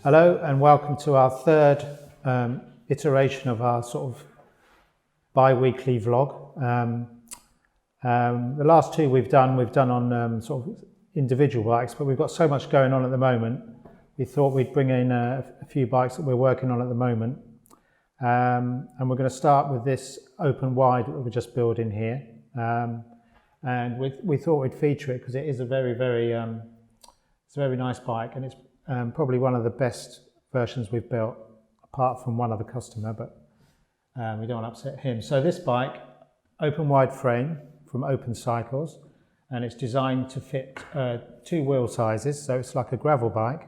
Hello and welcome to our third iteration of our sort of bi-weekly vlog. The last two we've done on sort of individual bikes, but we've got so much going on at the moment. We thought we'd bring in a few bikes that we're working on at the moment. And we're going to start with this open wide that we're just building here. And we thought we'd feature it because it is a very nice bike, and it's probably one of the best versions we've built, apart from one other customer, but we don't want to upset him. So this bike, open wide frame from Open Cycles, and it's designed to fit two wheel sizes. So it's like a gravel bike,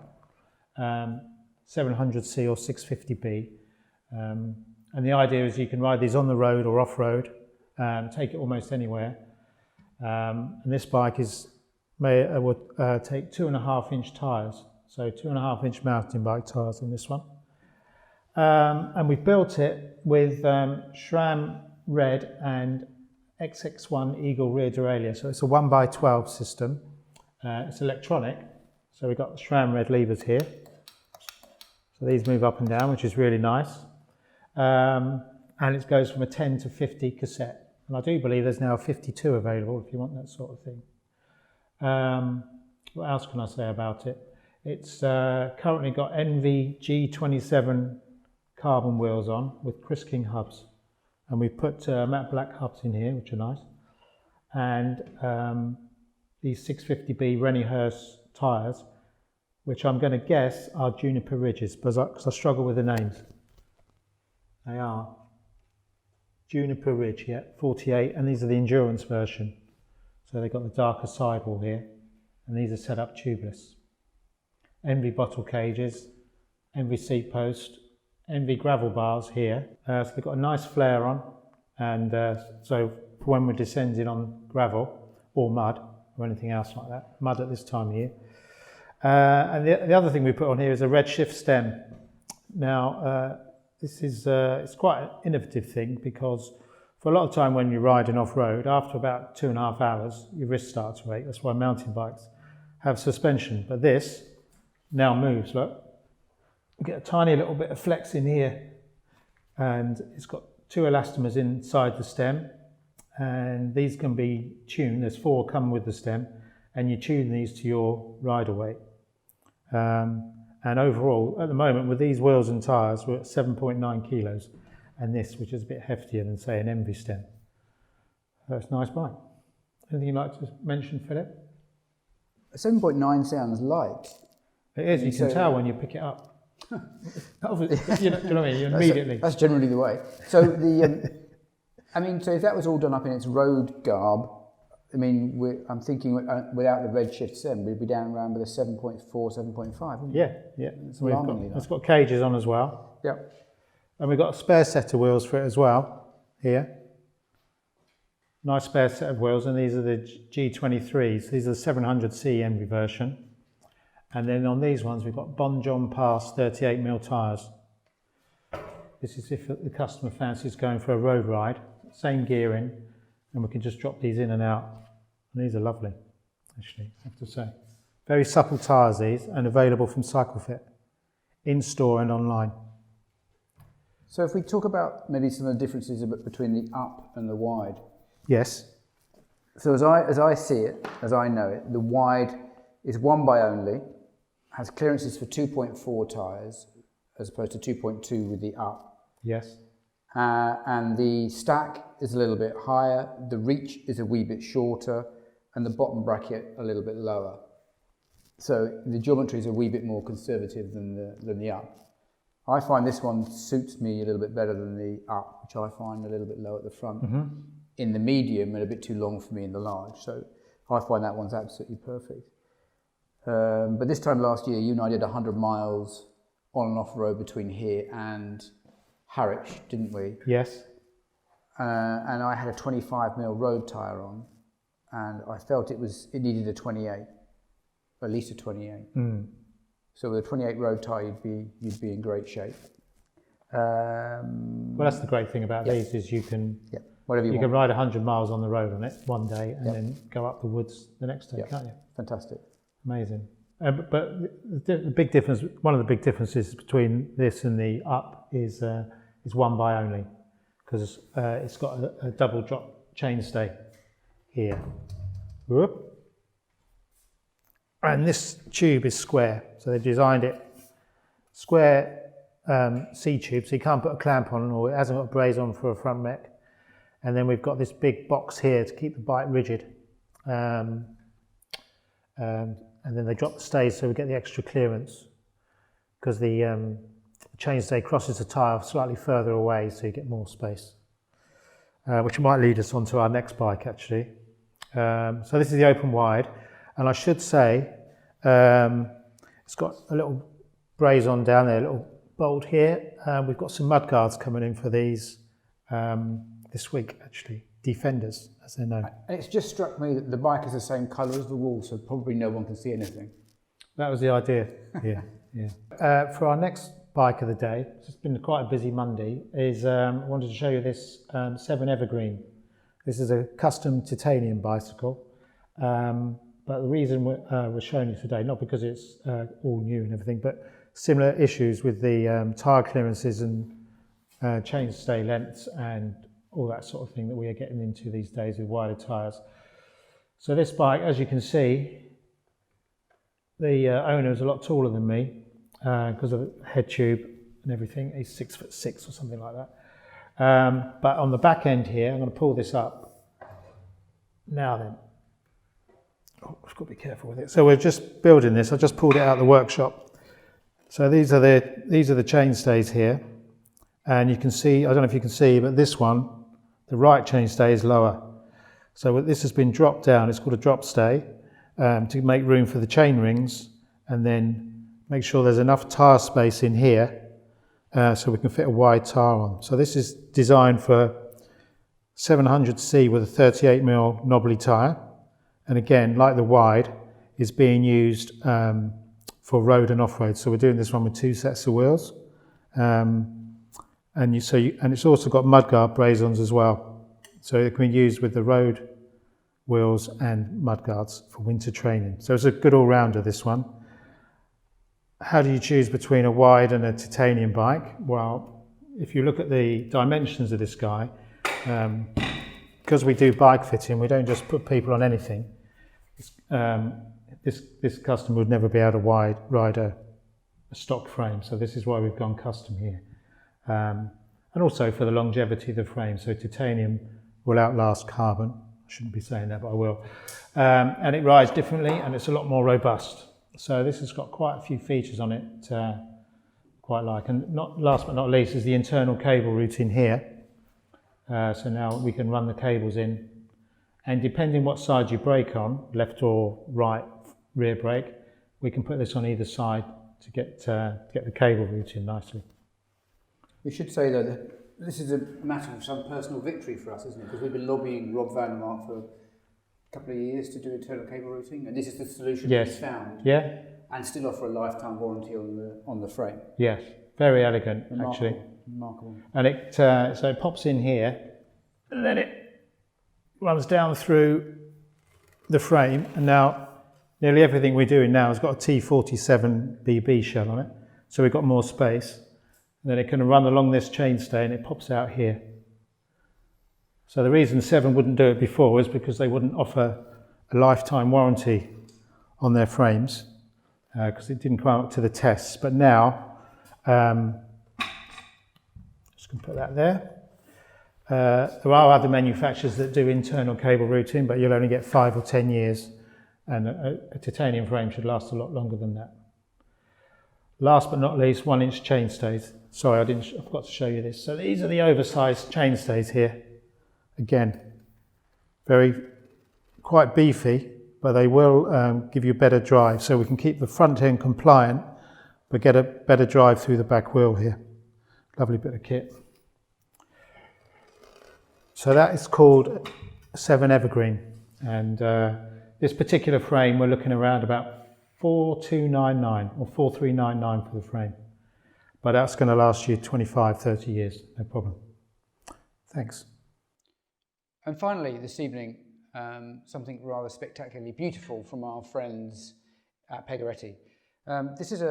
700C or 650B. And the idea is you can ride these on the road or off road, take it almost anywhere. And this bike would take 2.5 inch tyres. So 2.5 inch mountain bike tyres on this one. And we've built it with SRAM Red and XX1 Eagle rear derailleur. So it's a 1x12 system. It's electronic. So we've got the SRAM Red levers here. So these move up and down, which is really nice. And it goes from a 10 to 50 cassette. And I do believe there's now a 52 available if you want that sort of thing. What else can I say about it? It's currently got Enve G27 carbon wheels on with Chris King hubs. And we've put matte black hubs in here, which are nice. And these 650B Rennie Hurst tyres, which I'm going to guess are Juniper Ridges, because I struggle with the names. They are Juniper Ridge, yeah, 48, and these are the endurance version. So they've got the darker sidewall here, and these are set up tubeless. Enve bottle cages, Enve seat post, Enve gravel bars here. So they've got a nice flare on, and so for when we're descending on gravel or mud or anything else like that, mud at this time of year. And the other thing we put on here is a redshift stem. Now, this is it's quite an innovative thing, because for a lot of time when you're riding off-road, after about 2.5 hours, your wrist starts to ache. That's why mountain bikes have suspension. But this now moves, look. You get a tiny little bit of flex in here, and it's got 2 elastomers inside the stem, and these can be tuned. There's 4 come with the stem, and you tune these to your rider weight. And overall, at the moment, with these wheels and tyres, we're at 7.9 kilos, and this, which is a bit heftier than, say, an Enve stem. So it's a nice bike. Anything you'd like to mention, Philip? 7.9 sounds light. It is. You can tell when you pick it up. You know what I mean? Immediately. That's generally the way. So I mean, so if that was all done up in its road garb, I mean, I'm thinking without the redshift stem, we'd be down around with a 7.4, 7.5. Yeah. It's got cages on as well. Yeah. And we've got a spare set of wheels for it as well, here. Nice spare set of wheels, and these are the G23s. These are the 700C Enve version. And then on these ones, we've got Bon John Pass 38mm tyres. This is if the customer fancies going for a road ride. Same gearing, and we can just drop these in and out. And these are lovely, actually, I have to say. Very supple tyres, these, and available from Cyclefit, in-store and online. So if we talk about maybe some of the differences between the up and the wide. Yes. So as I see it, as I know it, the wide is 1x only, has clearances for 2.4 tyres, as opposed to 2.2 with the up. Yes. And the stack is a little bit higher, the reach is a wee bit shorter, and the bottom bracket a little bit lower. So the geometry is a wee bit more conservative than the up. I find this one suits me a little bit better than the up, which I find a little bit low at the front. In the medium, and a bit too long for me in the large. So I find that one's absolutely perfect. But this time last year, you and I did 100 miles on and off road between here and Harwich, didn't we? Yes. And I had a 25mm road tyre on, and I felt it needed a 28, at least a 28. So with a 28 road tyre, you'd be in great shape. Well, that's the great thing about these, is you can you can ride 100 miles on the road on it one day, and then go up the woods the next day, can't you? Fantastic. Amazing. But the big difference, one of the big differences between this and the up is one by only, because it's got a double drop chainstay here. Whoop. And this tube is square, so they've designed it square C-tube, so you can't put a clamp on, or it hasn't got a brace on for a front mech. And then we've got this big box here to keep the bike rigid. And then they drop the stays so we get the extra clearance, because the chainstay crosses the tyre slightly further away, so you get more space, which might lead us onto our next bike actually. So this is the open wide, and I should say it's got a little brace on down there, a little bolt here. We've got some mudguards coming in for these this week actually, defenders as they're known. It's just struck me that the bike is the same colour as the wall, so probably no one can see anything. That was the idea. Yeah, yeah. For our next bike of the day, it's been quite a busy Monday, is I wanted to show you this Seven Evergreen. This is a custom titanium bicycle, but the reason we're showing you today, not because it's all new and everything, but similar issues with the tyre clearances and chainstay lengths and all that sort of thing that we are getting into these days with wider tyres. So this bike, as you can see, the owner is a lot taller than me because of the head tube and everything. He's 6'6" or something like that. But on the back end here, I'm going to pull this up. Now then, I've got to be careful with it. So we're just building this. I just pulled it out of the workshop. So these are the chainstays here, and you can see, I don't know if you can see, but this one, the right chainstay is lower. So this has been dropped down. It's called a drop stay to make room for the chain rings, and then make sure there's enough tyre space in here so we can fit a wide tyre on. So this is designed for 700C with a 38mm knobbly tyre, and again, like the wide, is being used for road and off-road. So we're doing this one with 2 sets of wheels, and it's also got mudguard brace-ons as well. So it can be used with the road wheels and mudguards for winter training. So it's a good all-rounder, this one. How do you choose between a wide and a titanium bike? Well, if you look at the dimensions of this guy, because we do bike fitting, we don't just put people on anything. This customer would never be able to ride a stock frame, so this is why we've gone custom here. And also for the longevity of the frame, so titanium will outlast carbon. I shouldn't be saying that, but I will. And it rides differently, and it's a lot more robust. So this has got quite a few features on it, quite like. And last but not least is the internal cable routing here. So now we can run the cables in, and depending what side you brake on, left or right rear brake, we can put this on either side to get the cable routing nicely. We should say though that this is a matter of some personal victory for us, isn't it? Because we've been lobbying Rob Van der Mark for a couple of years to do internal cable routing, and this is the solution that he's found. Yeah. And still offer a lifetime warranty on the frame. Yes, very elegant actually. Remarkable. And it so it pops in here, and then it runs down through the frame, and now nearly everything we're doing now has got a T47 BB shell on it, so we've got more space. And then it can run along this chainstay, and it pops out here. So the reason Seven wouldn't do it before was because they wouldn't offer a lifetime warranty on their frames because it didn't come up to the tests. But now, just going to put that there. There are other manufacturers that do internal cable routing, but you'll only get 5 or 10 years, and a titanium frame should last a lot longer than that. Last but not least, 1 inch chainstays. Sorry, I forgot to show you this. So these are the oversized chainstays here. Again, quite beefy, but they will give you better drive. So we can keep the front end compliant, but get a better drive through the back wheel here. Lovely bit of kit. So that is called Seven Evergreen. And this particular frame, we're looking around about 4299 or 4399 for the frame, but that's going to last you 25-30 years, no problem. Thanks. And finally this evening, something rather spectacularly beautiful from our friends at Pegoretti. This is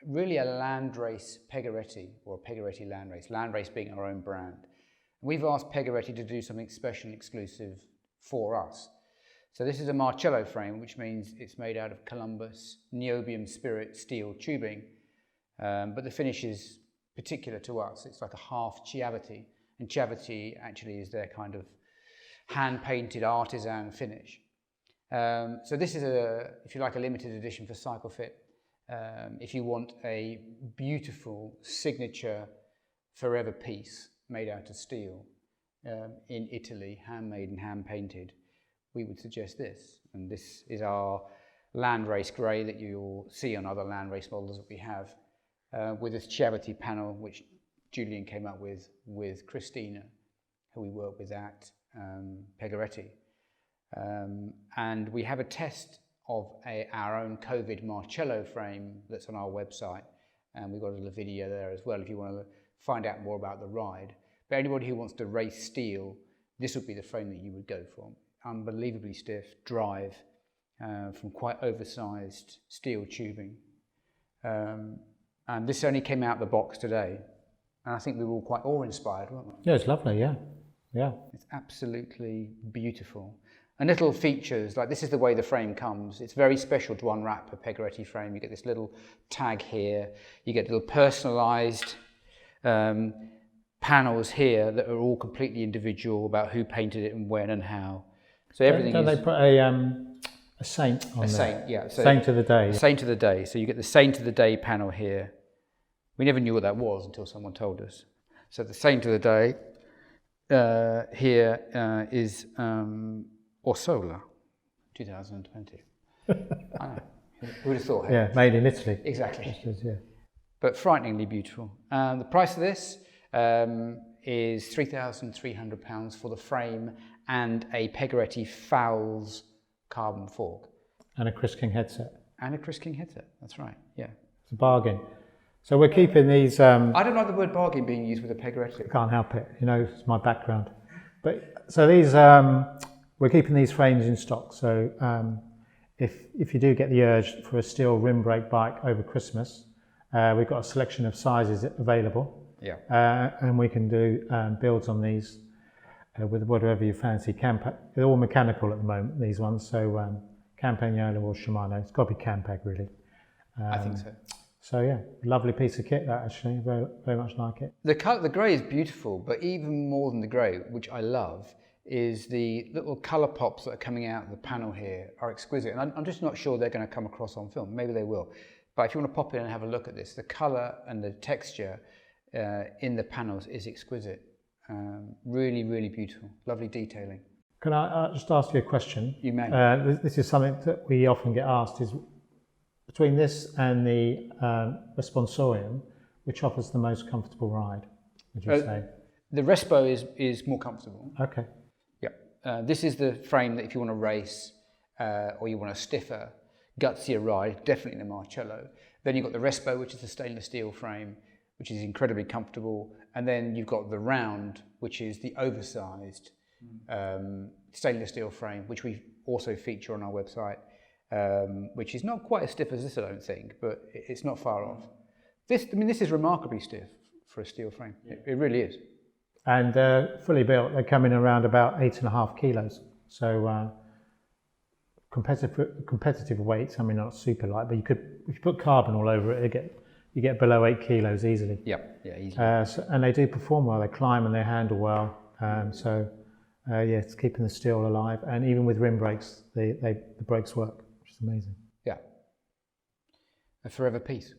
really a landrace Pegoretti, or a Pegoretti landrace, landrace being our own brand. We've asked Pegoretti to do something special and exclusive for us. So this is a Marcello frame, which means it's made out of Columbus niobium spirit steel tubing, but the finish is particular to us. It's like a half Ciavete, and Ciavete actually is their kind of hand-painted artisan finish. So this is if you like, a limited edition for Cyclefit. If you want a beautiful signature forever piece made out of steel in Italy, handmade and hand-painted, we would suggest this. And this is our landrace grey that you'll see on other landrace models that we have, with this Ciavete panel, which Julian came up with Christina, who we work with at Pegoretti. And we have a test of our own COVID Marcello frame that's on our website, and we've got a little video there as well if you want to find out more about the ride. But anybody who wants to race steel, this would be the frame that you would go for. Unbelievably stiff drive from quite oversized steel tubing. And this only came out of the box today, and I think we were all quite awe-inspired, weren't we? Yeah, it's lovely, yeah. Yeah. It's absolutely beautiful. And little features, like this is the way the frame comes. It's very special to unwrap a Pegoretti frame. You get this little tag here. You get little personalized panels here that are all completely individual about who painted it and when and how. So everything Don't they put a saint on there? A saint, yeah. So saint of the day. Saint of the day. So you get the saint of the day panel here. We never knew what that was until someone told us. So the saint of the day here is Orsola, 2020. I know. Who would have thought? Yeah, made in Italy. Exactly. Yeah. But frighteningly beautiful. The price of this is £3,300 for the frame and a Pegoretti Fowls carbon fork. And a Chris King headset. And a Chris King headset, that's right, yeah. It's a bargain. So we're keeping these... I don't like the word bargain being used with a Pegoretti. Can't help it, you know, it's my background. But so these, we're keeping these frames in stock. So if you do get the urge for a steel rim brake bike over Christmas, we've got a selection of sizes available. Yeah. And we can do builds on these with whatever you fancy. They're all mechanical at the moment, these ones. So Campagnola or Shimano. It's got to be Campag, really. I think so. So yeah, lovely piece of kit that actually, very, very much like it. The grey is beautiful, but even more than the grey, which I love, is the little colour pops that are coming out of the panel here are exquisite. And I'm just not sure they're going to come across on film. Maybe they will. But if you want to pop in and have a look at this, the colour and the texture in the panels is exquisite. Really, really beautiful. Lovely detailing. Can I just ask you a question? You may. This is something that we often get asked, is between this and the Responsorium, which offers the most comfortable ride, would you say? The Respo is more comfortable. Okay. Yeah. This is the frame that if you want to race or you want a stiffer, gutsier ride, definitely the Marcello. Then you've got the Respo, which is the stainless steel frame, which is incredibly comfortable. And then you've got the Round, which is the oversized stainless steel frame, which we also feature on our website. Which is not quite as stiff as this, I don't think, but it's not far off. This is remarkably stiff for a steel frame. Yeah. It really is. And fully built, they come in around about 8.5 kilos. So competitive weights. I mean, not super light, but if you put carbon all over it, you get below 8 kilos easily. Yeah, easily. And they do perform well. They climb and they handle well. Yeah, it's keeping the steel alive. And even with rim brakes, the brakes work. It's amazing. Yeah. A forever piece.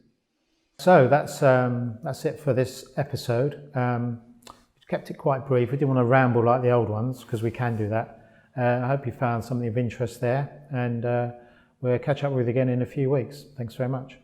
So that's it for this episode. We kept it quite brief. We didn't want to ramble like the old ones because we can do that. I hope you found something of interest there, and we'll catch up with you again in a few weeks. Thanks very much.